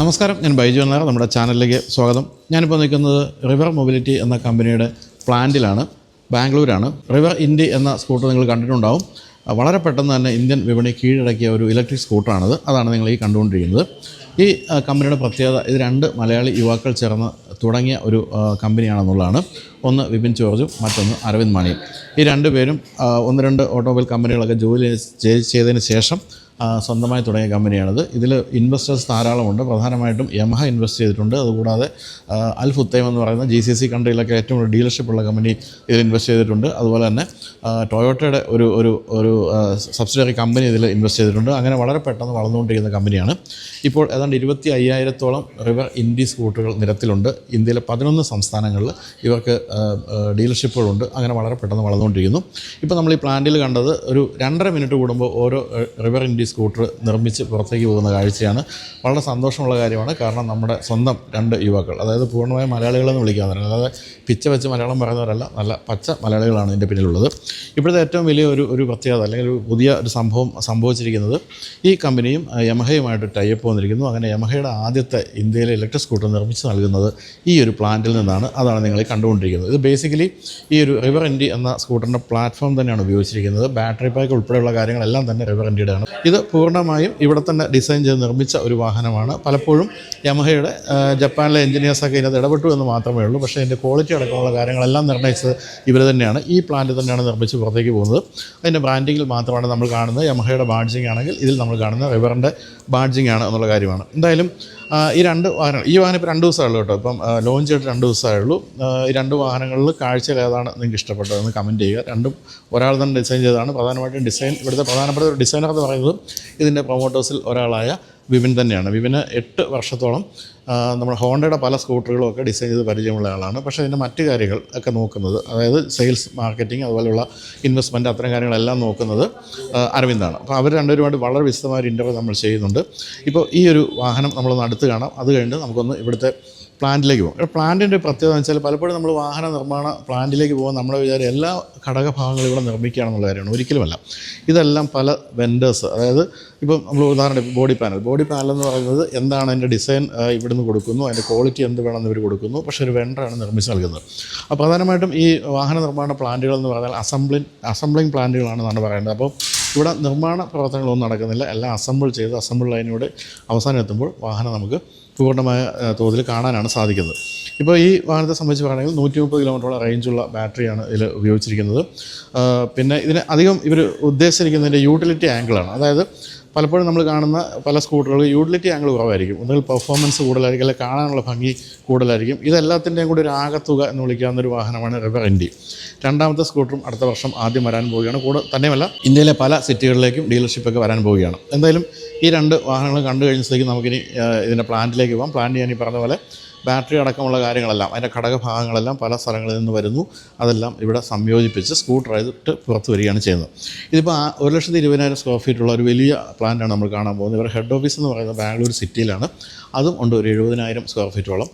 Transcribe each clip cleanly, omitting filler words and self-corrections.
നമസ്കാരം, ഞാൻ ബൈജു എന്നാർ. നമ്മുടെ ചാനലിലേക്ക് സ്വാഗതം. ഞാനിപ്പോൾ നിൽക്കുന്നത് റിവർ മൊബിലിറ്റി എന്ന കമ്പനിയുടെ പ്ലാന്റിലാണ്, ബാംഗ്ലൂരാണ്. റിവർ ഇൻഡി എന്ന സ്കൂട്ടർ നിങ്ങൾ കണ്ടിട്ടുണ്ടാവും. വളരെ പെട്ടെന്ന് തന്നെ ഇന്ത്യൻ വിപണി കീഴടക്കിയ ഒരു ഇലക്ട്രിക് സ്കൂട്ടറാണത്. അതാണ് നിങ്ങൾ ഈ കണ്ടുകൊണ്ടിരിക്കുന്നത്. ഈ കമ്പനിയുടെ പ്രത്യേകത, ഇത് രണ്ട് മലയാളി യുവാക്കൾ ചേർന്ന് തുടങ്ങിയ ഒരു കമ്പനിയാണെന്നുള്ളതാണ്. ഒന്ന് വിപിൻ ജോർജും മറ്റൊന്ന് അരവിന്ദ് മാണിയും. ഈ രണ്ടുപേരും ഒന്ന് രണ്ട് ഓട്ടോമൊബൈൽ കമ്പനികളൊക്കെ ജോലി ചെയ്തതിന് ശേഷം സ്വന്തമായി തുടങ്ങിയ കമ്പനിയാണിത്. ഇതിൽ ഇൻവെസ്റ്റേഴ്സ് ധാരാളമുണ്ട്. പ്രധാനമായിട്ടും യമഹ ഇൻവെസ്റ്റ് ചെയ്തിട്ടുണ്ട്. അതുകൂടാതെ അൽ ഫുത്തൈം എന്ന് പറയുന്ന GCC കൺട്രിയിലൊക്കെ ഏറ്റവും കൂടുതൽ ഡീലർഷിപ്പുള്ള കമ്പനി ഇതിൽ ഇൻവെസ്റ്റ് ചെയ്തിട്ടുണ്ട്. അതുപോലെ തന്നെ ടൊയോട്ടയുടെ ഒരു സബ്സിഡറി കമ്പനി ഇതിൽ ഇൻവെസ്റ്റ് ചെയ്തിട്ടുണ്ട്. അങ്ങനെ വളരെ പെട്ടെന്ന് വളർന്നുകൊണ്ടിരിക്കുന്ന കമ്പനിയാണ്. ഇപ്പോൾ ഏതാണ്ട് 25,000-ഓളം റിവർ ഇൻഡി സ്കൂട്ടറുകൾ നിരത്തിലുണ്ട്. ഇന്ത്യയിലെ 11 സംസ്ഥാനങ്ങളിൽ ഇവർക്ക് ഡീലർഷിപ്പുകളുണ്ട്. അങ്ങനെ വളരെ പെട്ടെന്ന് വളർന്നുകൊണ്ടിരിക്കുന്നു. ഇപ്പോൾ നമ്മൾ ഈ പ്ലാന്റിൽ കണ്ടത് ഒരു 2.5 മിനിറ്റ് കൂടുമ്പോൾ ഓരോ റിവർ ഇൻഡി സ്കൂട്ടർ നിർമ്മിച്ച് പുറത്തേക്ക് പോകുന്ന കാഴ്ചയാണ്. വളരെ സന്തോഷമുള്ള കാര്യമാണ്. കാരണം നമ്മുടെ സ്വന്തം രണ്ട് യുവാക്കൾ, അതായത് പൂർണ്ണമായും മലയാളികളെന്ന് വിളിക്കാൻ തന്നെ, അല്ലാതെ പിച്ച വെച്ച് മലയാളം പറയുന്നവരല്ല, നല്ല പച്ച മലയാളികളാണ് ഇതിൻ്റെ പിന്നിലുള്ളത്. ഇപ്പോഴത്തെ ഏറ്റവും വലിയ ഒരു പ്രത്യേകത അല്ലെങ്കിൽ ഒരു പുതിയ ഒരു സംഭവിച്ചിരിക്കുന്നത്, ഈ കമ്പനിയും യമഹയുമായിട്ട് ടൈപ്പ് വന്നിരിക്കുന്നു. അങ്ങനെ യമഹയുടെ ആദ്യത്തെ ഇന്ത്യയിലെ ഇലക്ട്രിക് സ്കൂട്ടർ നിർമ്മിച്ച് നൽകുന്നത് ഈ ഒരു പ്ലാന്റിൽ നിന്നാണ്. അതാണ് നിങ്ങൾ കണ്ടുകൊണ്ടിരിക്കുന്നത്. ഇത് ബേസിക്കലി ഈ ഒരു റിവർ ഇൻഡി എന്ന സ്കൂട്ടറിൻ്റെ പ്ലാറ്റ്ഫോം തന്നെയാണ് ഉപയോഗിച്ചിരിക്കുന്നത്. ബാറ്ററി പാക്ക് ഉൾപ്പെടെയുള്ള കാര്യങ്ങളെല്ലാം തന്നെ റിവർ ഇൻഡിയുടെയാണ്. ഇത് പൂർണ്ണമായും ഇവിടെ തന്നെ ഡിസൈൻ ചെയ്ത് നിർമ്മിച്ച ഒരു വാഹനമാണ്. പലപ്പോഴും യമഹയുടെ ജപ്പാനിലെ എഞ്ചിനീയേഴ്സൊക്കെ ഇതിനകത്ത് ഇടപെട്ടു എന്ന് മാത്രമേ ഉള്ളൂ. പക്ഷേ ഇതിൻ്റെ ക്വാളിറ്റി അടക്കമുള്ള കാര്യങ്ങളെല്ലാം നിർണ്ണയിച്ചത് ഇവർ തന്നെയാണ്. ഈ പ്ലാന്റ് തന്നെയാണ് നിർമ്മിച്ച് പുറത്തേക്ക് പോകുന്നത്. അതിൻ്റെ ബ്രാൻഡിങ്ങിൽ മാത്രമാണ് നമ്മൾ കാണുന്നത് യമഹയുടെ ബാഡ്ജിങ് ആണെങ്കിൽ, ഇതിൽ നമ്മൾ കാണുന്ന റിവറിൻ്റെ ബാഡ്ജിങ് ആണ് എന്നുള്ള കാര്യമാണ്. എന്തായാലും ഈ രണ്ട് വാഹനങ്ങൾ, ഈ വാഹനം ഇപ്പോൾ 2 ദിവസമായുള്ളൂ കേട്ടോ. ഇപ്പം ലോഞ്ച് ചെയ്തിട്ട് 2 ദിവസമായുള്ളൂ. ഈ 2 വാഹനങ്ങളിൽ കാഴ്ചയിൽ ഏതാണ് നിങ്ങൾക്ക് ഇഷ്ടപ്പെട്ടതെന്ന് കമൻറ്റ് ചെയ്യുക. രണ്ടും ഒരാൾ തന്നെ ഡിസൈൻ ചെയ്തതാണ്. പ്രധാനമായിട്ടും ഡിസൈൻ, ഇവിടുത്തെ പ്രധാനപ്പെട്ട ഒരു ഡിസൈനർ എന്ന് പറയുന്നത് ഇതിൻ്റെ പ്രൊമോട്ടേഴ്സിൽ ഒരാളായ വിപിൻ തന്നെയാണ്. വിപിന് 8 വർഷത്തോളം നമ്മുടെ ഹോണ്ടയുടെ പല സ്കൂട്ടറുകളും ഒക്കെ ഡിസൈൻ ചെയ്ത് പരിചയമുള്ള ആളാണ്. പക്ഷേ ഇതിൻ്റെ മറ്റ് കാര്യങ്ങൾ ഒക്കെ നോക്കുന്നത്, അതായത് സെയിൽസ്, മാർക്കറ്റിംഗ്, അതുപോലെയുള്ള ഇൻവെസ്റ്റ്മെൻറ്റ്, അത്തരം കാര്യങ്ങളെല്ലാം നോക്കുന്നത് അരവിന്ദാണ്. അപ്പോൾ അവർ രണ്ടുപേരുമായിട്ട് വളരെ വിശദമായ ഒരു ഇൻ്റർവ്യൂ നമ്മൾ ചെയ്യുന്നുണ്ട്. ഇപ്പോൾ ഈ ഒരു വാഹനം നമ്മളൊന്ന് അടുത്ത് കാണാം. അത് കഴിഞ്ഞ് നമുക്കൊന്ന് ഇവിടുത്തെ പ്ലാന്റിലേക്ക് പോകും. പ്ലാന്റിൻ്റെ പ്രത്യേകത എന്ന് വെച്ചാൽ, പലപ്പോഴും നമ്മൾ വാഹന നിർമ്മാണ പ്ലാന്റിലേക്ക് പോകുമ്പോൾ നമ്മുടെ വിചാരം എല്ലാ ഘടകഭാഗങ്ങളും ഇവിടെ നിർമ്മിക്കുകയാണെന്നുള്ള കാര്യമാണ്. ഒരിക്കലുമല്ല. ഇതെല്ലാം പല വെൻഡേഴ്സ്, അതായത് ഇപ്പം നമ്മൾ ഉദാഹരണം ബോഡി പാനൽ എന്ന് പറയുന്നത് എന്താണ്, അതിൻ്റെ ഡിസൈൻ ഇവിടുന്ന് കൊടുക്കുന്നു, അതിൻ്റെ ക്വാളിറ്റി എന്ത് വേണമെന്ന് ഇവർ കൊടുക്കുന്നു. പക്ഷേ ഒരു വെണ്ടറാണ് നിർമ്മിച്ച് നൽകുന്നത്. അപ്പോൾ പ്രധാനമായിട്ടും ഈ വാഹന നിർമ്മാണ പ്ലാന്റുകൾ എന്ന് പറഞ്ഞാൽ അസംബ്ലിംഗ് പ്ലാന്റുകളാണെന്നാണ് പറയുന്നത്. അപ്പോൾ ഇവിടെ നിർമ്മാണ പ്രവർത്തനങ്ങളൊന്നും നടക്കുന്നില്ല. എല്ലാം അസംബിൾ ചെയ്ത് അസംബിൾ ലൈനിലൂടെ അവസാനം എത്തുമ്പോൾ വാഹനം നമുക്ക് പൂർണ്ണമായ തോതിൽ കാണാനാണ് സാധിക്കുന്നത്. ഇപ്പോൾ ഈ വാഹനത്തെ സംബന്ധിച്ച് പറയുകയാണെങ്കിൽ 130 കിലോമീറ്ററോളം റേഞ്ചുള്ള ബാറ്ററിയാണ് ഇതിൽ ഉപയോഗിച്ചിരിക്കുന്നത്. പിന്നെ ഇതിന് അധികം ഇവർ ഉദ്ദേശിച്ചിരിക്കുന്നതിൻ്റെ യൂട്ടിലിറ്റി ആംഗിളാണ്. അതായത് പലപ്പോഴും നമ്മൾ കാണുന്ന പല സ്കൂട്ടറുകൾ യൂട്ടിലിറ്റി ആംഗിൾ കുറവായിരിക്കും. ഒന്നുകിൽ പെർഫോമൻസ് കൂടുതലായിരിക്കും, അല്ലെങ്കിൽ കാണാനുള്ള ഭംഗി കൂടുതലായിരിക്കും. ഇതെല്ലാത്തിൻ്റെയും കൂടി ഒരു ആകത്തുക എന്ന് വിളിക്കാവുന്നൊരു വാഹനമാണ് റിവർ ഇൻഡി. രണ്ടാമത്തെ സ്കൂട്ടറും അടുത്ത വർഷം ആദ്യം വരാൻ പോവുകയാണ്. തന്നെയുമല്ല, ഇന്ത്യയിലെ പല സിറ്റികളിലേക്കും ഡീലർഷിപ്പൊക്കെ വരാൻ പോവുകയാണ്. എന്തായാലും ഈ 2 വാഹനങ്ങൾ കണ്ടു കഴിഞ്ഞത്തേക്ക് നമുക്കിനി ഇതിൻ്റെ പ്ലാന്റിലേക്ക് പോകാം. പ്ലാന്റ് ഞാൻ ഈ പറഞ്ഞ പോലെ ബാറ്ററി അടക്കമുള്ള കാര്യങ്ങളെല്ലാം, അതിൻ്റെ ഘടകഭാഗങ്ങളെല്ലാം പല സ്ഥലങ്ങളിൽ നിന്ന് വരുന്നു. അതെല്ലാം ഇവിടെ സംയോജിപ്പിച്ച് സ്കൂട്ടറായിട്ട് പുറത്ത് വരികയാണ് ചെയ്യുന്നത്. ഇതിപ്പോൾ 1,20,000 സ്ക്വയർ ഫീറ്റുള്ള ഒരു വലിയ പ്ലാന്റാണ് നമ്മൾ കാണാൻ പോകുന്നത്. ഇവരുടെ ഹെഡ് ഓഫീസ് എന്ന് പറയുന്നത് ബാംഗ്ലൂർ സിറ്റിയിലാണ്. അതും ഉണ്ട്, ഒരു 70,000 സ്ക്വയർ ഫീറ്റോളം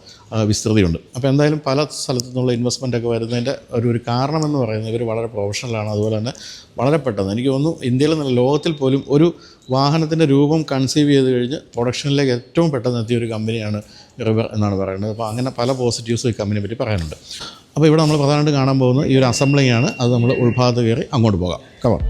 വിസ്തൃതിയുണ്ട്. അപ്പോൾ എന്തായാലും പല സ്ഥലത്തു നിന്നുള്ള ഇൻവെസ്റ്റ്മെൻറ്റൊക്കെ വരുന്നതിൻ്റെ ഒരു കാരണമെന്ന് പറയുന്നത് ഇവർ വളരെ പ്രൊഫഷണലാണ്. അതുപോലെ തന്നെ വളരെ പെട്ടെന്ന്, എനിക്ക് തോന്നുന്നു ഇന്ത്യയിൽ നിന്നുള്ള ലോകത്തിൽ പോലും ഒരു വാഹനത്തിൻ്റെ രൂപം കൺസീവ് ചെയ്ത് കഴിഞ്ഞ് പ്രൊഡക്ഷനിലേക്ക് ഏറ്റവും പെട്ടെന്ന് എത്തിയ ഒരു കമ്പനിയാണ് റിവർ എന്നാണ് പറയുന്നത്. അപ്പോൾ അങ്ങനെ പല പോസിറ്റീവ്സും ഈ കമ്പനിയെ പറ്റി പറയാനുണ്ട്. അപ്പോൾ ഇവിടെ നമ്മൾ പ്രധാനമായിട്ട് കാണാൻ പോകുന്നത് ഈ ഒരു അസംബ്ലിംഗ് ആണ്. അത് നമ്മൾ ഉൾഭാഗത്ത് കയറി അങ്ങോട്ട് പോകാം. കവർ.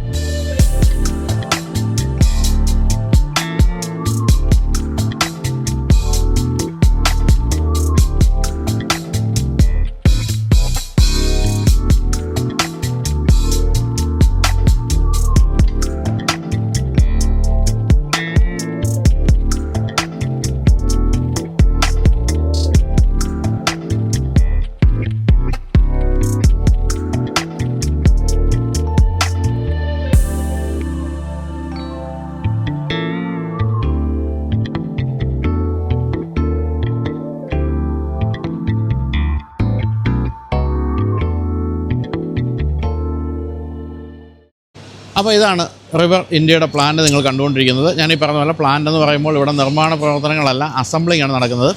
അപ്പോൾ ഇതാണ് റിവർ ഇൻഡിയുടെ പ്ലാന്റ് നിങ്ങൾ കണ്ടുകൊണ്ടിരിക്കുന്നത്. ഞാനീ പറഞ്ഞ പോലെ പ്ലാന്റ് എന്ന് പറയുമ്പോൾ ഇവിടെ നിർമ്മാണ പ്രവർത്തനങ്ങളല്ല, അസംബ്ലിംഗ് ആണ് നടക്കുന്നത്.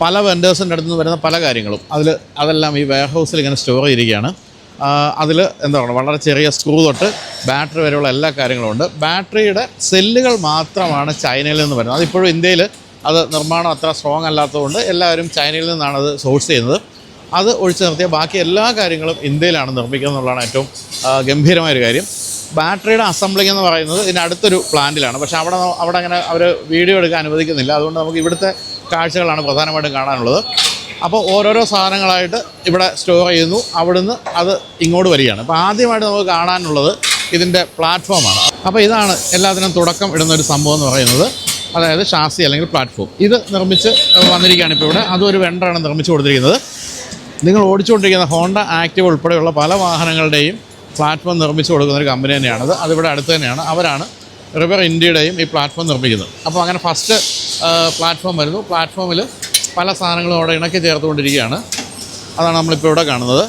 പല വെൻഡേഴ്സിൻ്റെ അടുത്ത് നിന്ന് വരുന്ന പല കാര്യങ്ങളും അതെല്ലാം ഈ വെയർ ഹൗസിൽ ഇങ്ങനെ സ്റ്റോർ ചെയ്തിരിക്കുകയാണ്. അതിൽ എന്താ പറയുക, വളരെ ചെറിയ സ്ക്രൂ തൊട്ട് ബാറ്ററി വരെയുള്ള എല്ലാ കാര്യങ്ങളും ഉണ്ട്. ബാറ്ററിയുടെ സെല്ലുകൾ മാത്രമാണ് ചൈനയിൽ നിന്ന് വരുന്നത്. അതിപ്പോഴും ഇന്ത്യയിൽ അത് നിർമ്മാണം അത്ര സ്ട്രോങ് അല്ലാത്തതുകൊണ്ട് എല്ലാവരും ചൈനയിൽ നിന്നാണ് അത് സോഴ്സ് ചെയ്യുന്നത്. അത് ഒഴിച്ചു നിർത്തിയ ബാക്കി എല്ലാ കാര്യങ്ങളും ഇന്ത്യയിലാണ് നിർമ്മിക്കുന്നത് എന്നുള്ളതാണ് ഏറ്റവും ഗംഭീരമായൊരു കാര്യം. ബാറ്ററിയുടെ അസംബ്ലിംഗ് എന്ന് പറയുന്നത് ഇതിനടുത്തൊരു പ്ലാന്റിലാണ്. പക്ഷേ അവിടെ അങ്ങനെ അവർ വീഡിയോ എടുക്കാൻ അനുവദിക്കുന്നില്ല. അതുകൊണ്ട് നമുക്ക് ഇവിടുത്തെ കാഴ്ചകളാണ് പ്രധാനമായിട്ടും കാണാനുള്ളത്. അപ്പോൾ ഓരോരോ സാധനങ്ങളായിട്ട് ഇവിടെ സ്റ്റോർ ചെയ്യുന്നു, അവിടുന്ന് അത് ഇങ്ങോട്ട് വരികയാണ്. അപ്പോൾ ആദ്യമായിട്ട് നമുക്ക് കാണാനുള്ളത് ഇതിൻ്റെ പ്ലാറ്റ്ഫോമാണ്. അപ്പോൾ ഇതാണ് എല്ലാത്തിനും തുടക്കം ഇടുന്നൊരു സംഭവം എന്ന് പറയുന്നത്, അതായത് ഷാസി അല്ലെങ്കിൽ പ്ലാറ്റ്ഫോം. ഇത് നിർമ്മിച്ച് വന്നിരിക്കുകയാണ് ഇപ്പോൾ ഇവിടെ. അതും ഒരു വെണ്ടറാണ് നിർമ്മിച്ച് കൊടുത്തിരിക്കുന്നത്. നിങ്ങൾ ഓടിച്ചുകൊണ്ടിരിക്കുന്ന ഹോണ്ട ആക്റ്റീവ് ഉൾപ്പെടെയുള്ള പല വാഹനങ്ങളുടെയും പ്ലാറ്റ്ഫോം നിർമ്മിച്ച് കൊടുക്കുന്ന ഒരു കമ്പനി തന്നെയാണത്. അതിവിടെ അടുത്ത് തന്നെയാണ്. അവരാണ് റിവർ ഇന്ത്യയുടെയും ഈ പ്ലാറ്റ്ഫോം നിർമ്മിക്കുന്നത്. അപ്പോൾ അങ്ങനെ ഫസ്റ്റ് പ്ലാറ്റ്ഫോം വരുന്നു. പ്ലാറ്റ്ഫോമിൽ പല സാധനങ്ങളും അവിടെ ഇണക്കി ചേർത്തുകൊണ്ടിരിക്കുകയാണ്. അതാണ് നമ്മളിപ്പോൾ ഇവിടെ കാണുന്നത്.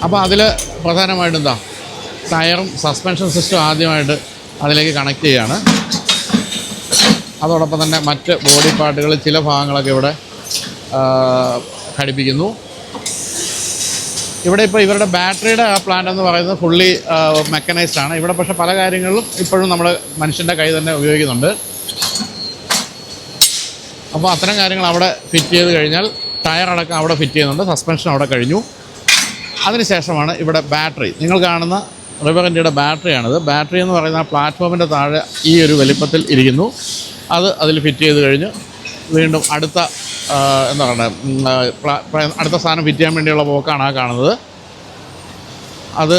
അപ്പോൾ അതിൽ പ്രധാനമായിട്ടും എന്താ ടയറും സസ്പെൻഷൻ സിസ്റ്റം ആദ്യമായിട്ട് അതിലേക്ക് കണക്ട് ചെയ്യുകയാണ്. അതോടൊപ്പം തന്നെ മറ്റ് ബോഡി പാർട്ടുകൾ ചില ഭാഗങ്ങളൊക്കെ ഇവിടെ ഘടിപ്പിക്കുന്നു. ഇവിടെ ഇപ്പോൾ ഇവരുടെ ബാറ്ററിയുടെ ആ പ്ലാന്റ് എന്ന് പറയുന്നത് ഫുള്ളി മെക്കനൈസ്ഡ് ആണ്. ഇവിടെ പക്ഷേ പല കാര്യങ്ങളിലും ഇപ്പോഴും നമ്മൾ മനുഷ്യൻ്റെ കൈ തന്നെ ഉപയോഗിക്കുന്നുണ്ട്. അപ്പോൾ അത്തരം കാര്യങ്ങൾ അവിടെ ഫിറ്റ് ചെയ്ത് കഴിഞ്ഞാൽ ടയറടക്കം അവിടെ ഫിറ്റ് ചെയ്യുന്നുണ്ട്. സസ്പെൻഷൻ അവിടെ കഴിഞ്ഞു. അതിനുശേഷമാണ് ഇവിടെ ബാറ്ററി. നിങ്ങൾ കാണുന്ന റിവർ ഇന്ത്യയുടെ ബാറ്ററിയാണിത്. ബാറ്ററി എന്ന് പറയുന്ന പ്ലാറ്റ്ഫോമിൻ്റെ താഴെ ഈ ഒരു വലിപ്പത്തിൽ ഇരിക്കുന്നു. അത് അതിൽ ഫിറ്റ് ചെയ്ത് കഴിഞ്ഞ് വീണ്ടും അടുത്ത എന്താ പറയുക അടുത്ത സാധനം ഫിറ്റ് ചെയ്യാൻ വേണ്ടിയുള്ള പോക്കാണ് ആ കാണുന്നത്. അത്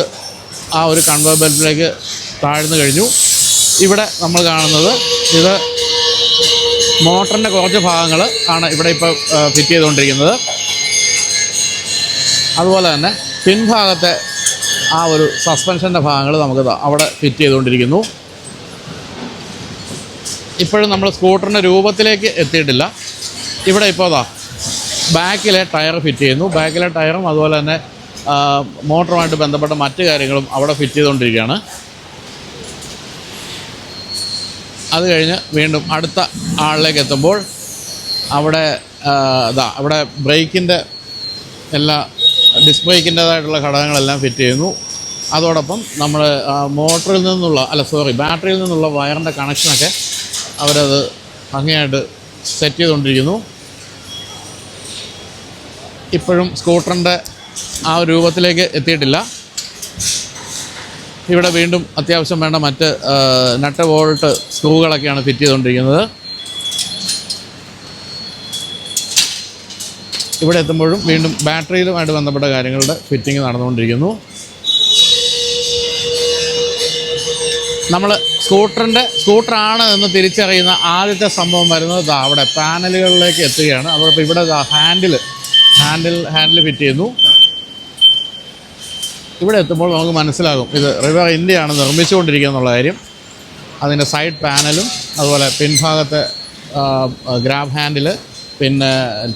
ആ ഒരു കൺവെയർ ബെൽറ്റിലേക്ക് താഴ്ന്നു കഴിഞ്ഞു. ഇവിടെ നമ്മൾ കാണുന്നത് ഇത് മോട്ടറിൻ്റെ കുറച്ച് ഭാഗങ്ങൾ ആണ് ഇവിടെ ഇപ്പോൾ ഫിറ്റ് ചെയ്തുകൊണ്ടിരിക്കുന്നത്. അതുപോലെ തന്നെ പിൻഭാഗത്തെ ആ ഒരു സസ്പെൻഷൻ്റെ ഭാഗങ്ങൾ നമുക്ക് അവിടെ ഫിറ്റ് ചെയ്തുകൊണ്ടിരിക്കുന്നു. ഇപ്പോഴും നമ്മൾ സ്കൂട്ടറിൻ്റെ രൂപത്തിലേക്ക് എത്തിയിട്ടില്ല. ഇവിടെ ഇപ്പോൾ ബാക്കിലെ ടയർ ഫിറ്റ് ചെയ്യുന്നു. ബാക്കിലെ ടയറും അതുപോലെ തന്നെ മോട്ടറുമായിട്ട് ബന്ധപ്പെട്ട മറ്റു കാര്യങ്ങളും അവിടെ ഫിറ്റ് ചെയ്തുകൊണ്ടിരിക്കുകയാണ്. അത് കഴിഞ്ഞ് വീണ്ടും അടുത്ത ആളിലേക്ക് എത്തുമ്പോൾ അവിടെ അവിടെ ബ്രേക്കിൻ്റെ എല്ലാ ഡിസ്ക് ബ്രേക്കിൻ്റേതായിട്ടുള്ള ഘടകങ്ങളെല്ലാം ഫിറ്റ് ചെയ്യുന്നു. അതോടൊപ്പം നമ്മൾ മോട്ടറിൽ നിന്നുള്ള ബാറ്ററിയിൽ നിന്നുള്ള വയറിൻ്റെ കണക്ഷനൊക്കെ അവരത് ഭംഗിയായിട്ട് സെറ്റ് ചെയ്തുകൊണ്ടിരിക്കുന്നു. ഇപ്പോഴും സ്കൂട്ടറിൻ്റെ ആ ഒരു രൂപത്തിലേക്ക് എത്തിയിട്ടില്ല. ഇവിടെ വീണ്ടും അത്യാവശ്യം വേണ്ട മറ്റ് നട്ട് ബോൾട്ട് സ്ക്രൂകളൊക്കെയാണ് ഫിറ്റ് ചെയ്തുകൊണ്ടിരിക്കുന്നത്. ഇവിടെ എത്തുമ്പോഴും വീണ്ടും ബാറ്ററിയിലുമായിട്ട് ബന്ധപ്പെട്ട കാര്യങ്ങളുടെ ഫിറ്റിംഗ് നടന്നുകൊണ്ടിരിക്കുന്നു. നമ്മൾ സ്കൂട്ടറാണ് എന്ന് തിരിച്ചറിയുന്ന ആദ്യത്തെ സംഭവം വരുന്നത് അവിടെ പാനലുകളിലേക്ക് എത്തുകയാണ്. അതോടൊപ്പം ഇവിടെ ഹാൻഡിൽ ഫിറ്റ് ചെയ്യുന്നു. ഇവിടെ എത്തുമ്പോൾ നമുക്ക് മനസ്സിലാകും ഇത് റിവർ ഇന്ത്യയാണ് നിർമ്മിച്ചുകൊണ്ടിരിക്കുക എന്നുള്ള കാര്യം. അതിൻ്റെ സൈഡ് പാനലും അതുപോലെ പിൻഭാഗത്തെ ഗ്രാബ് ഹാൻഡിൽ, പിന്നെ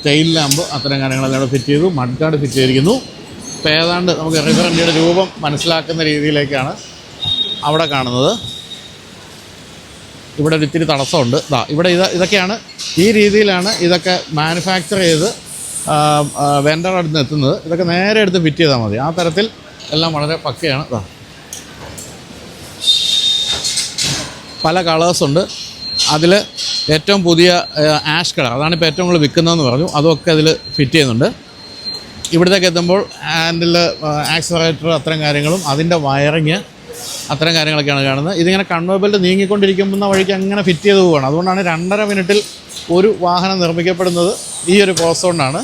ടെയിൽ ലാമ്പ്, അത്തരം കാര്യങ്ങളെല്ലാം ഇവിടെ ഫിറ്റ് ചെയ്തു. മഡ് ഗാർഡ് ഫിറ്റ് ചെയ്തിരിക്കുന്നു. ഇപ്പോൾ ഏതാണ്ട് നമുക്ക് റിവർ ഇന്ത്യയുടെ രൂപം മനസ്സിലാക്കുന്ന രീതിയിലേക്കാണ് അവിടെ കാണുന്നത്. ഇവിടെ ഒരു ഇത്തിരി തടസ്സമുണ്ട്. ഇവിടെ ഇതൊക്കെയാണ് ഈ രീതിയിലാണ് ഇതൊക്കെ മാനുഫാക്ചർ ചെയ്ത് വെണ്ടറുടെ അടുത്ത് എത്തുന്നത്. ഇതൊക്കെ നേരെ എടുത്ത് ഫിറ്റ് ചെയ്താൽ മതി. ആ തരത്തിൽ എല്ലാം വളരെ പക്കയാണ്. പല കളേഴ്സുണ്ട്. അതിൽ ഏറ്റവും പുതിയ ആഷ് കളർ, അതാണിപ്പോൾ ഏറ്റവും കൂടുതൽ വിൽക്കുന്നതെന്ന് പറഞ്ഞു. അതൊക്കെ അതിൽ ഫിറ്റ് ചെയ്യുന്നുണ്ട്. ഇവിടത്തേക്ക് എത്തുമ്പോൾ ഹാൻഡിൽ, ആക്സിലറേറ്റർ, അത്തരം കാര്യങ്ങളും അതിൻ്റെ വയറിങ്, അത്തരം കാര്യങ്ങളൊക്കെയാണ് കാണുന്നത്. ഇതിങ്ങനെ കൺവെയർ ബെൽറ്റ് നീങ്ങിക്കൊണ്ടിരിക്കുന്ന വഴിക്ക് അങ്ങനെ ഫിറ്റ് ചെയ്ത് പോവുകയാണ്. അതുകൊണ്ടാണ് 2.5 മിനിറ്റിൽ ഒരു വാഹനം നിർമ്മിക്കപ്പെടുന്നത്. ഈ ഒരു പ്രോസസ് കൊണ്ടാണ്.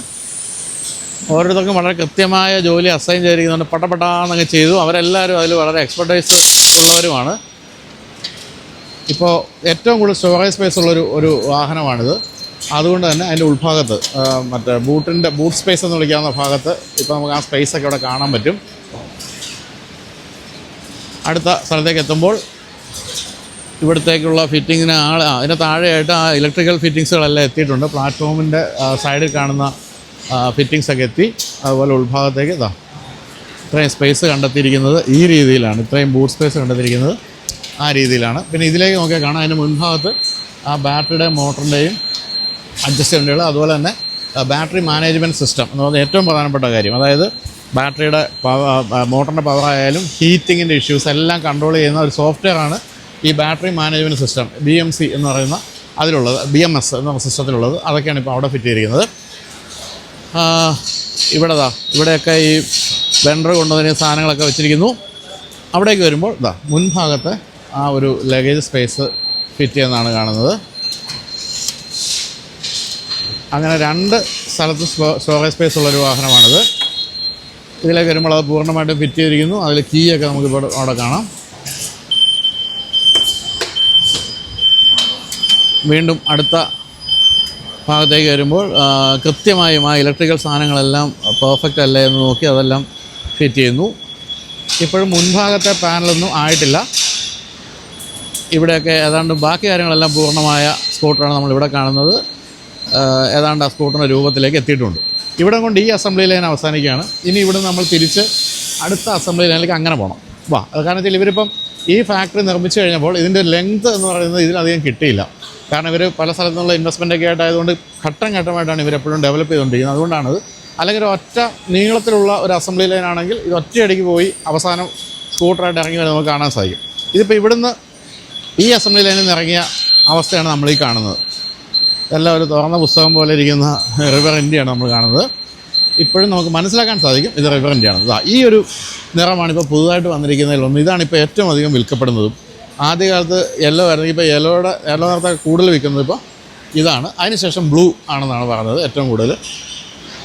ഓരോരുത്തർക്കും വളരെ കൃത്യമായ ജോലി അസൈൻ ചെയ്തിരിക്കുന്നുണ്ട്. പട്ടപ്പെട്ടാന്നങ്ങ് ചെയ്തു. അവരെല്ലാവരും അതിൽ വളരെ എക്സ്പെർട്ടൈസ് ഉള്ളവരുമാണ്. ഇപ്പോൾ ഏറ്റവും കൂടുതൽ സ്റ്റോറേജ് സ്പേസ് ഉള്ളൊരു വാഹനമാണിത്. അതുകൊണ്ട് തന്നെ അതിൻ്റെ ഉൾഭാഗത്ത് മറ്റേ ബൂട്ട് സ്പേസ് എന്ന് വിളിക്കാവുന്ന ഭാഗത്ത് ഇപ്പോൾ നമുക്ക് ആ സ്പേസൊക്കെ ഇവിടെ കാണാൻ പറ്റും. അടുത്ത സ്ഥലത്തേക്ക് എത്തുമ്പോൾ ഇവിടത്തേക്കുള്ള ഫിറ്റിങ്ങിന് ഇതിന് താഴെയായിട്ട് ആ ഇലക്ട്രിക്കൽ ഫിറ്റിങ്സുകളെല്ലാം എത്തിയിട്ടുണ്ട്. പ്ലാറ്റ്ഫോമിൻ്റെ സൈഡിൽ കാണുന്ന ഫിറ്റിങ്സ് ഒക്കെ എത്തി. അതുപോലെ ഉൾഭാഗത്തേക്ക് ഇതാ ഇത്രയും സ്പേസ് കണ്ടെത്തിയിരിക്കുന്നത് ഈ രീതിയിലാണ്. ഇത്രയും ബൂട്ട് സ്പേസ് കണ്ടെത്തിയിരിക്കുന്നത് ആ രീതിയിലാണ്. പിന്നെ ഇതിലേക്ക് നോക്കിയാൽ കാണാം, അതിന് മുൻഭാഗത്ത് ആ ബാറ്ററിയുടെ മോട്ടറിൻ്റെയും അഡ്ജസ്റ്റ്മെൻറ്റുകൾ, അതുപോലെ തന്നെ ബാറ്ററി മാനേജ്മെൻറ്റ് സിസ്റ്റം എന്ന് പറയുന്നത് ഏറ്റവും പ്രധാനപ്പെട്ട കാര്യം. അതായത് ബാറ്ററിയുടെ മോട്ടറിൻ്റെ പവറായാലും ഹീറ്റിങ്ങിൻ്റെ ഇഷ്യൂസ് എല്ലാം കൺട്രോൾ ചെയ്യുന്ന ഒരു സോഫ്റ്റ്വെയറാണ് ഈ ബാറ്ററി മാനേജ്മെൻറ്റ് സിസ്റ്റം, BMC എന്ന് പറയുന്ന അതിലുള്ളത്, BMS എന്ന സിസ്റ്റത്തിലുള്ളത്. അതൊക്കെയാണ് ഇപ്പോൾ അവിടെ ഫിറ്റ് ചെയ്തിരിക്കുന്നത്. ഇവിടെയൊക്കെ ഈ വെണ്ടർ കൊണ്ടുവന്ന സാധനങ്ങളൊക്കെ വെച്ചിരിക്കുന്നു. അവിടേക്ക് വരുമ്പോൾ മുൻഭാഗത്തെ ആ ഒരു ലഗേജ് സ്പേസ് ഫിറ്റ് ചെയ്യുന്നതാണ് കാണുന്നത്. അങ്ങനെ 2 സ്ഥലത്ത് സ്റ്റോറേജ് സ്പേസ് ഉള്ളൊരു വാഹനമാണിത്. ഇതിലേക്ക് വരുമ്പോൾ അത് പൂർണ്ണമായിട്ടും ഫിറ്റ് ചെയ്തിരിക്കുന്നു. അതിൽ കീയൊക്കെ നമുക്കിപ്പോൾ അവിടെ കാണാം. വീണ്ടും അടുത്ത ഭാഗത്തേക്ക് വരുമ്പോൾ കൃത്യമായും ആ ഇലക്ട്രിക്കൽ സാധനങ്ങളെല്ലാം പെർഫെക്റ്റ് അല്ലേ എന്ന് നോക്കി അതെല്ലാം ഫിറ്റ് ചെയ്യുന്നു. ഇപ്പോഴും മുൻഭാഗത്തെ പാനലൊന്നും ആയിട്ടില്ല. ഇവിടെയൊക്കെ ഏതാണ്ട് ബാക്കി കാര്യങ്ങളെല്ലാം പൂർണ്ണമായ സ്കൂട്ടറാണ് നമ്മളിവിടെ കാണുന്നത്. ഏതാണ്ട് ആ സ്കൂട്ടറിൻ്റെ രൂപത്തിലേക്ക് എത്തിയിട്ടുണ്ട്. ഇവിടെ കൊണ്ട് ഈ അസംബ്ലി ലൈൻ അവസാനിക്കുകയാണ്. ഇനി ഇവിടെ നമ്മൾ തിരിച്ച് അടുത്ത അസംബ്ലി ലൈനിലേക്ക് അങ്ങനെ പോകണം. അത് കാരണം വെച്ചാൽ ഇവരിപ്പം ഈ ഫാക്ടറി നിർമ്മിച്ചു കഴിഞ്ഞപ്പോൾ ഇതിൻ്റെ ലെങ്ത് എന്ന് പറയുന്നത് ഇതിലധികം കിട്ടിയില്ല. കാരണം ഇവർ പല സ്ഥലത്തുനിന്നുള്ള ഇൻവെസ്റ്റ്മെൻറ്റൊക്കെ ആയിട്ടായതുകൊണ്ട് ഘട്ടമായിട്ടാണ് ഇവരെപ്പോഴും ഡെവലപ്പ് ചെയ്തുകൊണ്ടിരിക്കുന്നത്. അതുകൊണ്ടാണത്. അല്ലെങ്കിൽ ഒറ്റ നീളത്തിലുള്ള ഒരു അസംബ്ലി ലൈൻ ആണെങ്കിൽ ഇത് ഒറ്റയടിക്ക് പോയി അവസാനം സ്കൂട്ടറായിട്ട് ഇറങ്ങി വരുന്നത് നമുക്ക് കാണാൻ സാധിക്കും. ഇതിപ്പോൾ ഇവിടുന്ന് ഈ അസംബ്ലി ലൈനിൽ നിന്ന് ഇറങ്ങിയ അവസ്ഥയാണ് നമ്മളീ കാണുന്നത്. എല്ലാം ഒരു തുറന്ന പുസ്തകം പോലെ ഇരിക്കുന്ന റിവർ ഇന്ത്യയാണ് നമ്മൾ കാണുന്നത്. ഇപ്പോഴും നമുക്ക് മനസ്സിലാക്കാൻ സാധിക്കും ഇത് റിവർ ഇന്ത്യയാണ്. ഈ ഒരു നിറമാണിപ്പോൾ പുതുതായിട്ട് വന്നിരിക്കുന്നതിലൊന്ന്. ഇതാണിപ്പോൾ ഏറ്റവും അധികം വിൽക്കപ്പെടുന്നതും. ആദ്യകാലത്ത് യെല്ലോ ആയിരുന്നു. ഇപ്പോൾ യെല്ലോ നിറത്തെ കൂടുതൽ വിൽക്കുന്നത് ഇപ്പോൾ ഇതാണ്. അതിനുശേഷം ബ്ലൂ ആണെന്നാണ് പറഞ്ഞത് ഏറ്റവും കൂടുതൽ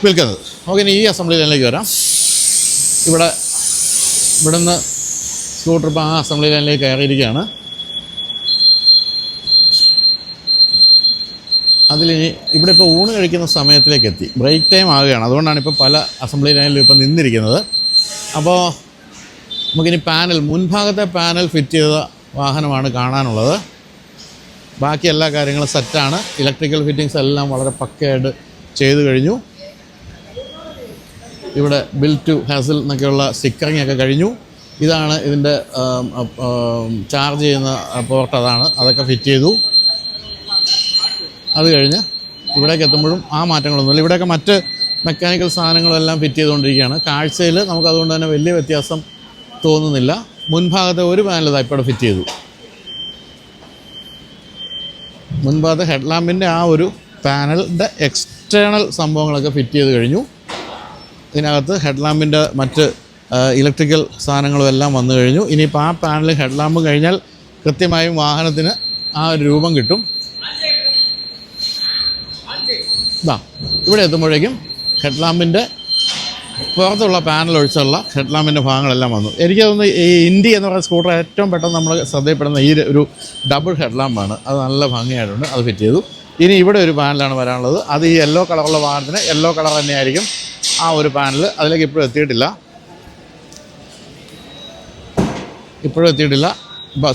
വിൽക്കുന്നത്. നമുക്ക് ഇനി ഈ അസംബ്ലി ലൈനിലേക്ക് വരാം. ഇവിടുന്ന് സ്കൂട്ടർ ഇപ്പോൾ ആ അസംബ്ലി ലൈനിലേക്ക് കയറിയിരിക്കുകയാണ്. അതിലിനി ഇവിടെ ഇപ്പോൾ ഊണ് കഴിക്കുന്ന സമയത്തിലേക്ക് എത്തി. ബ്രേക്ക് ടൈം ആവുകയാണ്. അതുകൊണ്ടാണ് ഇപ്പോൾ പല അസംബ്ലി ലൈനിലും ഇപ്പോൾ നിന്നിരിക്കുന്നത്. അപ്പോൾ നമുക്കിനി മുൻഭാഗത്തെ പാനൽ ഫിറ്റ് ചെയ്ത വാഹനമാണ് കാണാനുള്ളത്. ബാക്കി എല്ലാ കാര്യങ്ങളും സെറ്റാണ്. ഇലക്ട്രിക്കൽ ഫിറ്റിങ്സ് എല്ലാം വളരെ പക്കയായിട്ട് ചെയ്തു കഴിഞ്ഞു. ഇവിടെ ബിൽ ടു ഹാസിൽ എന്നൊക്കെയുള്ള സ്റ്റിക്കറിങ് ഒക്കെ കഴിഞ്ഞു. ഇതാണ് ഇതിൻ്റെ ചാർജ് ചെയ്യുന്ന പോർട്ട്, അതൊക്കെ ഫിറ്റ് ചെയ്തു. അത് കഴിഞ്ഞ് ഇവിടേക്ക് എത്തുമ്പോഴും ആ മാറ്റങ്ങളൊന്നുമില്ല. ഇവിടെയൊക്കെ മറ്റ് മെക്കാനിക്കൽ സാധനങ്ങളെല്ലാം ഫിറ്റ് ചെയ്തുകൊണ്ടിരിക്കുകയാണ്. കാഴ്ചയിൽ നമുക്കതുകൊണ്ട് തന്നെ വലിയ വ്യത്യാസം തോന്നുന്നില്ല. മുൻഭാഗത്തെ ഒരു പാനൽ ഇപ്പോൾ ഫിറ്റ് ചെയ്തു. മുൻഭാഗത്തെ ഹെഡ് ലാമ്പിൻ്റെ ആ ഒരു പാനലിൻ്റെ എക്സ്റ്റേണൽ സംഭവങ്ങളൊക്കെ ഫിറ്റ് ചെയ്ത് കഴിഞ്ഞു. ഇതിനകത്ത് ഹെഡ് ലാമ്പിൻ്റെ മറ്റ് ഇലക്ട്രിക്കൽ സാധനങ്ങളും എല്ലാം വന്നു കഴിഞ്ഞു. ഇനിയിപ്പോൾ ആ പാനൽ ഹെഡ് ലാമ്പ് കഴിഞ്ഞാൽ കൃത്യമായും വാഹനത്തിന് ആ ഒരു രൂപം കിട്ടും. ഇവിടെ എത്തുമ്പോഴേക്കും ഹെഡ് ലാമ്പിൻ്റെ പുറത്തുള്ള പാനൽ ഒഴിച്ചുള്ള ഹെഡ് ലാമ്പിൻ്റെ ഭാഗങ്ങളെല്ലാം വന്നു. എനിക്ക് തോന്നുന്നു ഈ ഇൻഡി എന്ന് പറയുന്ന സ്കൂട്ടർ ഏറ്റവും പെട്ടെന്ന് നമ്മൾ ശ്രദ്ധയിൽപ്പെടുന്ന ഈ ഒരു ഡബിൾ ഹെഡ് ലാമ്പാണ്. അത് നല്ല ഭംഗിയായിട്ടുണ്ട്. അത് ഫിറ്റ് ചെയ്തു. ഇനി ഇവിടെ ഒരു പാനലാണ് വരാനുള്ളത്. അത് ഈ യെല്ലോ കളറുള്ള വാഹനത്തിന് യെല്ലോ കളർ തന്നെയായിരിക്കും ആ ഒരു പാനൽ. അതിലേക്ക് ഇപ്പോഴും എത്തിയിട്ടില്ല.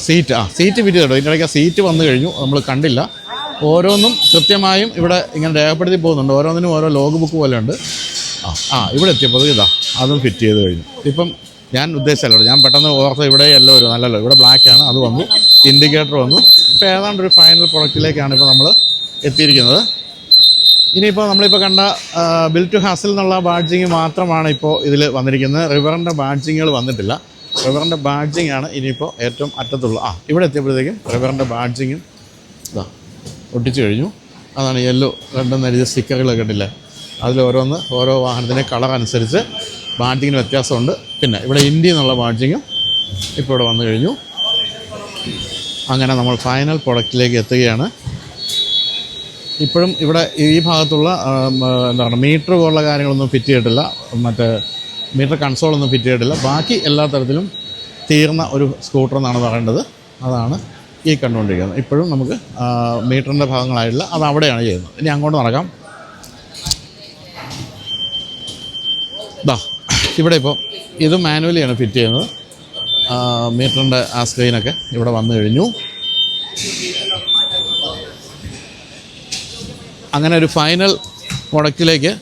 സീറ്റ് ഫിറ്റ് ചെയ്തിട്ടുണ്ട്. ഇതിൻ്റെ ഇടയ്ക്ക് സീറ്റ് വന്നു കഴിഞ്ഞു, നമ്മൾ കണ്ടില്ല. ഓരോന്നും കൃത്യമായും ഇവിടെ ഇങ്ങനെ രേഖപ്പെടുത്തി പോകുന്നുണ്ട്. ഓരോന്നിനും ഓരോ ലോഗ് ബുക്ക് പോലെ ഉണ്ട്. ഇവിടെ എത്തിയപ്പോൾ അതും ഫിറ്റ് ചെയ്ത് കഴിഞ്ഞു. ഇപ്പം ഞാൻ ഉദ്ദേശിച്ചല്ലോ, ഞാൻ പെട്ടെന്ന് ഓർത്ത് ഇവിടെ യെല്ലോ വരും, നല്ലല്ലോ. ഇവിടെ ബ്ലാക്കാണ്, അത് വന്നു. ഇൻഡിക്കേറ്റർ വന്നു. ഇപ്പോൾ ഏതാണ്ടൊരു ഫൈനൽ പ്രൊഡക്റ്റിലേക്കാണ് ഇപ്പോൾ നമ്മൾ എത്തിയിരിക്കുന്നത്. ഇനിയിപ്പോൾ നമ്മളിപ്പോൾ കണ്ട ബിൽ ടു ഹാസിൽ എന്നുള്ള ബാഡ്ജിങ് മാത്രമാണ് ഇപ്പോൾ ഇതിൽ വന്നിരിക്കുന്നത്. റിവറിൻ്റെ ബാഡ്ജിങ്ങുകൾ വന്നിട്ടില്ല. റിവറിൻ്റെ ബാഡ്ജിങ്ങാണ് ഇനിയിപ്പോൾ ഏറ്റവും അറ്റത്തുള്ള. ഇവിടെ എത്തിയപ്പോഴത്തേക്കും റിവറിൻ്റെ ബാഡ്ജിങ്ങും ഒട്ടിച്ചു കഴിഞ്ഞു. അതാണ് യെല്ലോ റെഡ് എന്ന എഴുതിയ സ്റ്റിക്കറുകളൊക്കെ ഇട്ടില്ലേ, അതിൽ ഓരോ വാഹനത്തിൻ്റെ കളർ അനുസരിച്ച് ബാഡ്ജിങ്ങിന് വ്യത്യാസമുണ്ട്. പിന്നെ ഇവിടെ ഇന്ത്യ എന്നുള്ള ബാഡ്ജിങ്ങും ഇപ്പോൾ ഇവിടെ വന്നു കഴിഞ്ഞു. അങ്ങനെ നമ്മൾ ഫൈനൽ പ്രൊഡക്റ്റിലേക്ക് എത്തുകയാണ്. ഇപ്പോഴും ഇവിടെ ഈ ഭാഗത്തുള്ള മീറ്റർ പോലുള്ള കാര്യങ്ങളൊന്നും ഫിറ്റ് ചെയ്തിട്ടില്ല. മറ്റേ മീറ്റർ കൺസോളൊന്നും ഫിറ്റ് ചെയ്തിട്ടില്ല. ബാക്കി എല്ലാ തരത്തിലും തീർന്ന ഒരു സ്കൂട്ടർ എന്നാണ് പറയേണ്ടത്. അതാണ് ഈ കണ്ടുകൊണ്ടിരിക്കുന്നത്. ഇപ്പോഴും നമുക്ക് മീറ്ററിൻ്റെ ഭാഗങ്ങളായിട്ടില്ല, അത് അവിടെയാണ് ചെയ്യുന്നത്. ഇനി അങ്ങോട്ട് നടക്കാം. ഇവിടെ ഇപ്പോൾ ഇത് മാനുവലിയാണ് ഫിറ്റ് ചെയ്യുന്നത്. മീറ്ററിൻ്റെ ആ സ്ക്രീനൊക്കെ ഇവിടെ വന്നു കഴിഞ്ഞു. അങ്ങനെ ഒരു ഫൈനൽ പ്രൊഡക്റ്റിലേക്ക്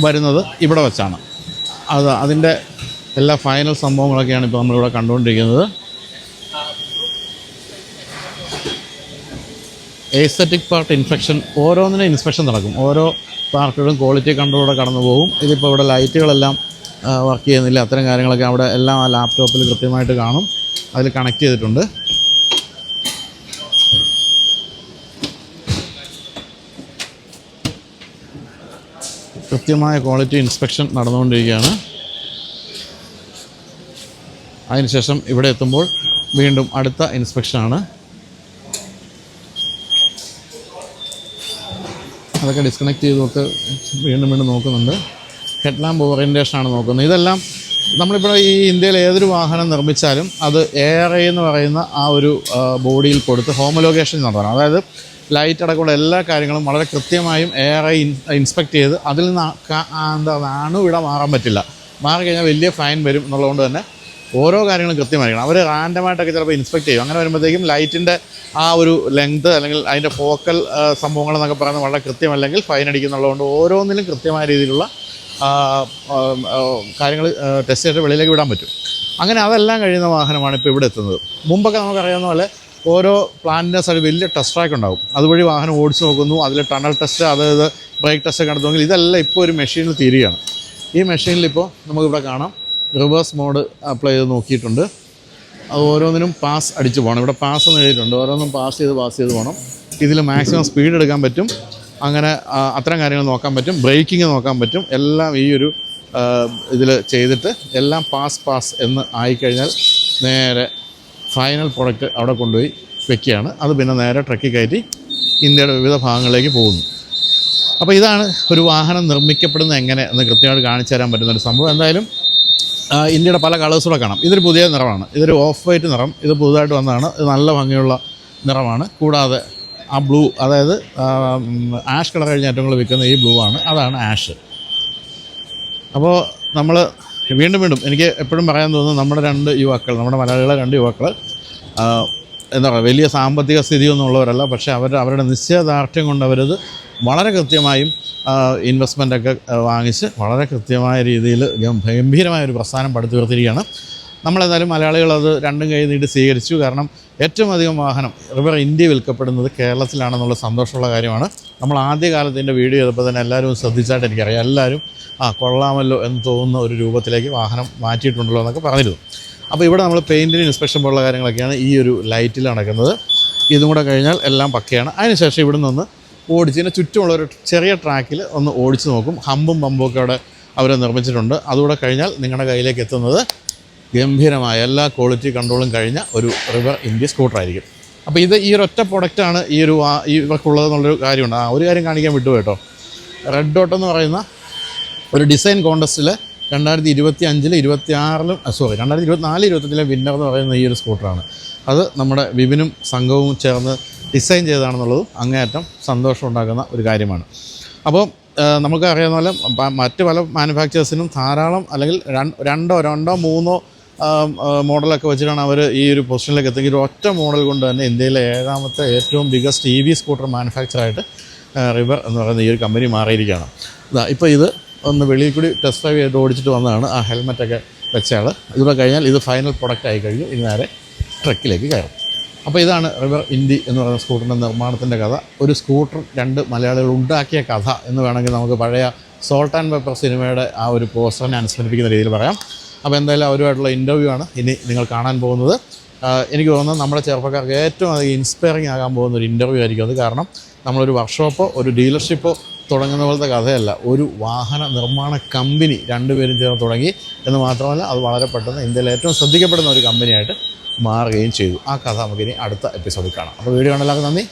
വരുന്നത് ഇവിടെ വെച്ചാണ്. അതിൻ്റെ എല്ലാ ഫൈനൽ സംഭവങ്ങളൊക്കെയാണ് ഇപ്പോൾ നമ്മളിവിടെ കണ്ടുകൊണ്ടിരിക്കുന്നത്. എസ്തെറ്റിക് പാർട്ട് ഇൻസ്പെക്ഷൻ, ഓരോന്നിനും ഇൻസ്പെക്ഷൻ നടക്കും. ഓരോ പാർട്ടുകളും ക്വാളിറ്റി കൺട്രോളോടെ കടന്നു പോകും. ഇതിപ്പോൾ ഇവിടെ ലൈറ്റുകളെല്ലാം വർക്ക് ചെയ്യുന്നില്ല, അത്തരം കാര്യങ്ങളൊക്കെ അവിടെ എല്ലാം ആ ലാപ്ടോപ്പിൽ കൃത്യമായിട്ട് കാണും. അതിൽ കണക്ട് ചെയ്തിട്ടുണ്ട്. കൃത്യമായ ക്വാളിറ്റി ഇൻസ്പെക്ഷൻ നടന്നുകൊണ്ടിരിക്കുകയാണ്. അതിനുശേഷം ഇവിടെ എത്തുമ്പോൾ വീണ്ടും അടുത്ത ഇൻസ്പെക്ഷനാണ്. അതൊക്കെ ഡിസ്കണക്ട് ചെയ്തൊക്കെ വീണ്ടും നോക്കുന്നുണ്ട്. ഹെഡ് ലാമ്പ് ഓറിയൻറ്റേഷനാണ് നോക്കുന്നത്. ഇതെല്ലാം നമ്മളിപ്പോൾ ഈ ഇന്ത്യയിൽ ഏതൊരു വാഹനം നിർമ്മിച്ചാലും അത് ARAI എന്ന് പറയുന്ന ആ ഒരു ബോഡിയിൽ കൊടുത്ത് ഹോമലോഗേഷൻ നടത്തണം. അതായത് ലൈറ്റ് അടക്കമുള്ള എല്ലാ കാര്യങ്ങളും വളരെ കൃത്യമായും ARAI ഇൻസ്പെക്ട് ചെയ്ത് അതിൽ നിന്ന് അണുവിട മാറാൻ പറ്റില്ല. മാറിക്കഴിഞ്ഞാൽ വലിയ ഫൈൻ വരും എന്നുള്ളതുകൊണ്ട് തന്നെ ഓരോ കാര്യങ്ങളും കൃത്യമായിരിക്കണം. അവർ റാൻഡമായിട്ടൊക്കെ ചിലപ്പോൾ ഇൻസ്പെക്ട് ചെയ്യും. അങ്ങനെ വരുമ്പോഴത്തേക്കും ലൈറ്റിൻ്റെ ആ ഒരു ലെങ്ത് അല്ലെങ്കിൽ അതിൻ്റെ ഫോക്കൽ സംഭവങ്ങളെന്നൊക്കെ പറയുന്നത് വളരെ കൃത്യമല്ലെങ്കിൽ ഫൈൻ അടിക്കുന്നുള്ളതുകൊണ്ട് ഓരോന്നിലും കൃത്യമായ രീതിയിലുള്ള കാര്യങ്ങൾ ടെസ്റ്റ് ചെയ്തിട്ട് വെളിയിലേക്ക് വിടാൻ പറ്റും. അങ്ങനെ അതെല്ലാം കഴിയുന്ന വാഹനമാണ് ഇപ്പോൾ ഇവിടെ എത്തുന്നത്. മുമ്പൊക്കെ നമുക്കറിയാവുന്ന പോലെ ഓരോ പ്ലാന്റിൻ്റെ സൈഡ് വലിയ ടെസ്റ്റ് ട്രാക്ക് ഉണ്ടാകും. അതുവഴി വാഹനം ഓടിച്ച് നോക്കുന്നു, അതിൽ ടണൽ ടെസ്റ്റ്, അതായത് ബ്രേക്ക് ടെസ്റ്റ് ഒക്കെ നടത്തുമെങ്കിൽ ഇതെല്ലാം ഇപ്പോൾ ഒരു മെഷീനിൽ തീരുകയാണ്. ഈ മെഷീനിലിപ്പോൾ നമുക്കിവിടെ കാണാം റിവേഴ്സ് മോഡ് അപ്ലൈ ചെയ്ത് നോക്കിയിട്ടുണ്ട്. അത് ഓരോന്നിനും പാസ് അടിച്ച് പോകണം. ഇവിടെ പാസ് എന്ന് എഴുതിയിട്ടുണ്ട്. ഓരോന്നും പാസ് ചെയ്ത് പോകണം. ഇതിൽ മാക്സിമം സ്പീഡ് എടുക്കാൻ പറ്റും. അങ്ങനെ അത്തരം കാര്യങ്ങൾ നോക്കാൻ പറ്റും. ബ്രേക്കിങ് നോക്കാൻ പറ്റും. എല്ലാം ഈ ഒരു ഇതിൽ ചെയ്തിട്ട് എല്ലാം പാസ് എന്ന് ആയിക്കഴിഞ്ഞാൽ നേരെ ഫൈനൽ പ്രൊഡക്റ്റ് അവിടെ കൊണ്ടുപോയി വെക്കുകയാണ്. അത് പിന്നെ നേരെ ട്രക്കിൽ കയറ്റി ഇന്ത്യയുടെ വിവിധ ഭാഗങ്ങളിലേക്ക് പോകുന്നു. അപ്പോൾ ഇതാണ് ഒരു വാഹനം നിർമ്മിക്കപ്പെടുന്നത് എങ്ങനെ എന്ന് കൃത്യമായിട്ട് കാണിച്ചു തരാൻ പറ്റുന്നൊരു സംഭവം. എന്തായാലും ഇന്ത്യയുടെ പല കളേഴ്സൂടെ കാണാം. ഇതൊരു പുതിയ നിറമാണ്. ഇതൊരു ഓഫ് വൈറ്റ് നിറം. ഇത് പുതുതായിട്ട് വന്നതാണ്. ഇത് നല്ല ഭംഗിയുള്ള നിറമാണ്. കൂടാതെ ആ ബ്ലൂ, അതായത് ആഷ് കളർ കഴിഞ്ഞ് ഏറ്റവും കൂടുതൽ വിൽക്കുന്ന ഈ ബ്ലൂ ആണ്. അതാണ് ആഷ്. അപ്പോൾ നമ്മൾ വീണ്ടും എനിക്ക് എപ്പോഴും പറയാൻ തോന്നുന്നു, നമ്മുടെ നമ്മുടെ മലയാളികളെ 2 യുവാക്കൾ എന്താ പറയുക, വലിയ സാമ്പത്തിക സ്ഥിതിയൊന്നും ഉള്ളവരല്ല. പക്ഷേ അവരുടെ നിശ്ചയദാർഢ്യം കൊണ്ട് അവരത് വളരെ കൃത്യമായും ഇൻവെസ്റ്റ്മെൻറ്റൊക്കെ വാങ്ങിച്ച് വളരെ കൃത്യമായ രീതിയിൽ ഗംഭീരമായൊരു പ്രസ്ഥാനം പടുത്തുയർത്തിയിരിക്കുകയാണ്. നമ്മളെന്തായാലും മലയാളികൾ അത് 2 കൈ നീട്ടി സ്വീകരിച്ചു. കാരണം ഏറ്റവും അധികം വാഹനം റിവർ ഇന്ത്യ വിൽക്കപ്പെടുന്നത് കേരളത്തിലാണെന്നുള്ള സന്തോഷമുള്ള കാര്യമാണ്. നമ്മൾ ആദ്യകാലത്ത് ഇതിൻ്റെ വീഡിയോ ചെയ്തപ്പോൾ തന്നെ എല്ലാവരും ശ്രദ്ധിച്ചായിട്ട് എനിക്കറിയാം. എല്ലാവരും കൊള്ളാമല്ലോ എന്ന് തോന്നുന്ന ഒരു രൂപത്തിലേക്ക് വാഹനം മാറ്റിയിട്ടുണ്ടല്ലോ എന്നൊക്കെ പറഞ്ഞിരുന്നു. അപ്പോൾ ഇവിടെ നമ്മൾ പെയിൻറ്റിന് ഇൻസ്പെക്ഷൻ പോലുള്ള കാര്യങ്ങളൊക്കെയാണ് ഈ ഒരു ലൈറ്റിൽ നടക്കുന്നത്. ഇതും കൂടെ കഴിഞ്ഞാൽ എല്ലാം പക്കയാണ്. അതിനുശേഷം ഇവിടെ നിന്ന് ഓടിച്ചതിന് ചുറ്റുമുള്ളൊരു ചെറിയ ട്രാക്കിൽ ഒന്ന് ഓടിച്ച് നോക്കും. ഹമ്പും പമ്പും ഒക്കെ അവിടെ അവർ നിർമ്മിച്ചിട്ടുണ്ട്. അതുകൂടെ കഴിഞ്ഞാൽ നിങ്ങളുടെ കയ്യിലേക്ക് എത്തുന്നത് ഗംഭീരമായ എല്ലാ ക്വാളിറ്റി കൺട്രോളും കഴിഞ്ഞ ഒരു റിവർ ഇന്ത്യ സ്കൂട്ടറായിരിക്കും. അപ്പോൾ ഈ ഒരു ഒറ്റ പ്രൊഡക്റ്റാണ് ഇവർക്കുള്ളതെന്നുള്ളൊരു കാര്യമുണ്ട്. ഒരു കാര്യം കാണിക്കാൻ വിട്ടു കേട്ടോ. റെഡ് ഡോട്ട് എന്ന് പറയുന്ന ഒരു ഡിസൈൻ കോൺടെസ്റ്റിൽ 2025-ലും 2026-ലും 2024-25-ലെ വിന്നർ എന്ന് പറയുന്ന ഈ ഒരു സ്കൂട്ടറാണ്. അത് നമ്മുടെ വിപിനും സംഘവും ചേർന്ന് ഡിസൈൻ ചെയ്തതാണെന്നുള്ളതും അങ്ങേയറ്റം സന്തോഷം ഉണ്ടാക്കുന്ന ഒരു കാര്യമാണ്. അപ്പോൾ നമുക്ക് അറിയാവുന്ന പോലെ മറ്റ് പല മാനുഫാക്ചേഴ്സിനും ധാരാളം, അല്ലെങ്കിൽ രണ്ടോ മൂന്നോ മോഡലൊക്കെ വെച്ചിട്ടാണ് അവർ ഈ ഒരു പൊസിഷനിലേക്ക് എത്തിയെങ്കിൽ ഒറ്റ മോഡൽ കൊണ്ട് തന്നെ ഇന്ത്യയിലെ 7ാമത്തെ ഏറ്റവും ബിഗസ്റ്റ് EV സ്കൂട്ടർ മാനുഫാക്ചറായിട്ട് റിവർ എന്ന് പറയുന്ന ഈ ഒരു കമ്പനി മാറിയിരിക്കുകയാണ്. ഇപ്പോൾ ഇത് ഒന്ന് വെളിയിൽ കൂടി ടെസ്റ്റ് ഡ്രൈവ് ചെയ്ത് ഓടിച്ചിട്ട് വന്നതാണ്. ആ ഹെൽമെറ്റൊക്കെ വെച്ചയാൾ. ഇതുകൂടെ കഴിഞ്ഞാൽ ഇത് ഫൈനൽ പ്രൊഡക്റ്റ് ആയി കഴിഞ്ഞു. ഇനി നേരെ ട്രക്കിലേക്ക് കയറും. അപ്പോൾ ഇതാണ് റിവർ ഇന്ത്യ എന്ന് പറയുന്ന സ്കൂട്ടറിൻ്റെ നിർമ്മാണത്തിൻ്റെ കഥ. ഒരു സ്കൂട്ടർ 2 മലയാളികൾ ഉണ്ടാക്കിയ കഥ എന്ന് വേണമെങ്കിൽ നമുക്ക് പഴയ സോൾട്ട് ആൻഡ് പെപ്പർ സിനിമയുടെ ആ ഒരു പോസ്റ്ററിനെ അനുസ്മരിപ്പിക്കുന്ന രീതിയിൽ പറയാം. അപ്പോൾ എന്തായാലും അവരുമായിട്ടുള്ള ഇൻ്റർവ്യൂ ആണ് ഇനി നിങ്ങൾ കാണാൻ പോകുന്നത്. എനിക്ക് തോന്നുന്നത് നമ്മുടെ ചെറുപ്പക്കാർക്ക് ഏറ്റവും അധികം ഇൻസ്പയറിംഗ് ആകാൻ പോകുന്ന ഒരു ഇൻ്റർവ്യൂ ആയിരിക്കും അത്. കാരണം നമ്മളൊരു വർക്ക്ഷോപ്പോ ഒരു ഡീലർഷിപ്പോ തുടങ്ങുന്ന പോലത്തെ കഥയല്ല, ഒരു വാഹന നിർമ്മാണ കമ്പനി 2 പേരും ചേർന്ന് തുടങ്ങി എന്ന് മാത്രമല്ല അത് വളരെ പെട്ടെന്ന് ഇന്ത്യയിൽ ഏറ്റവും ശ്രദ്ധിക്കപ്പെടുന്ന ഒരു കമ്പനിയായിട്ട് മാറുകയും ചെയ്തു. ആ കഥ നമുക്കിനി അടുത്ത എപ്പിസോഡിൽ കാണാം. അപ്പോൾ വീഡിയോ കണ്ടെല്ലാവർക്കും നന്ദി.